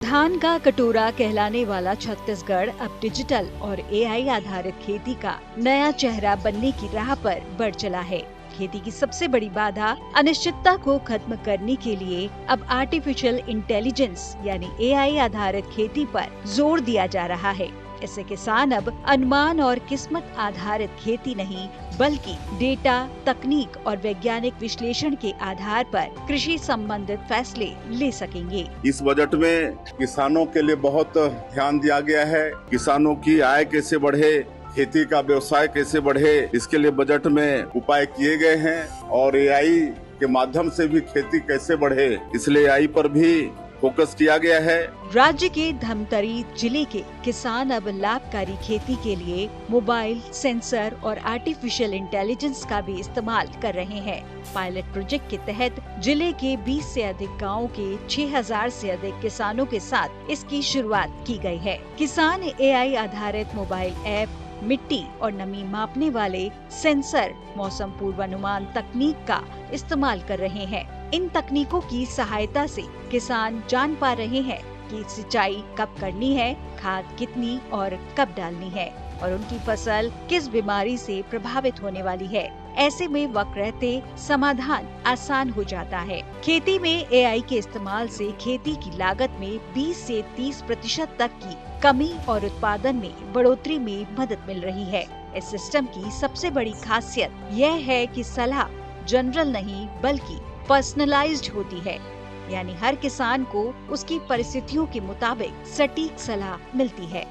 धान का कटोरा कहलाने वाला छत्तीसगढ़ अब डिजिटल और एआई आधारित खेती का नया चेहरा बनने की राह पर बढ़ चला है। खेती की सबसे बड़ी बाधा अनिश्चितता को खत्म करने के लिए अब आर्टिफिशियल इंटेलिजेंस यानी एआई आधारित खेती पर जोर दिया जा रहा है। इससे किसान अब अनुमान और किस्मत आधारित खेती नहीं बल्कि डेटा, तकनीक और वैज्ञानिक विश्लेषण के आधार पर कृषि संबंधित फैसले ले सकेंगे। इस बजट में किसानों के लिए बहुत ध्यान दिया गया है। किसानों की आय कैसे बढ़े, खेती का व्यवसाय कैसे बढ़े, इसके लिए बजट में उपाय किए गए हैं और एआई के माध्यम से भी खेती कैसे बढ़े, इसलिए एआई पर भी फोकस किया गया है। राज्य के धमतरी जिले के किसान अब लाभकारी खेती के लिए मोबाइल, सेंसर और आर्टिफिशियल इंटेलिजेंस का भी इस्तेमाल कर रहे हैं। पायलट प्रोजेक्ट के तहत जिले के 20 से अधिक गाँव के 6000 से अधिक किसानों के साथ इसकी शुरुआत की गई है। किसान एआई आधारित मोबाइल ऐप, मिट्टी और नमी मापने वाले सेंसर, मौसम पूर्वानुमान तकनीक का इस्तेमाल कर रहे हैं। इन तकनीकों की सहायता से किसान जान पा रहे हैं कि सिंचाई कब करनी है, खाद कितनी और कब डालनी है और उनकी फसल किस बीमारी से प्रभावित होने वाली है। ऐसे में वक्त रहते समाधान आसान हो जाता है। खेती में एआई के इस्तेमाल से खेती की लागत में 20 से 30% तक की कमी और उत्पादन में बढ़ोतरी में मदद मिल रही है। इस सिस्टम की सबसे बड़ी खासियत यह है कि सलाह जनरल नहीं बल्कि पर्सनलाइज्ड होती है, यानी हर किसान को उसकी परिस्थितियों के मुताबिक सटीक सलाह मिलती है।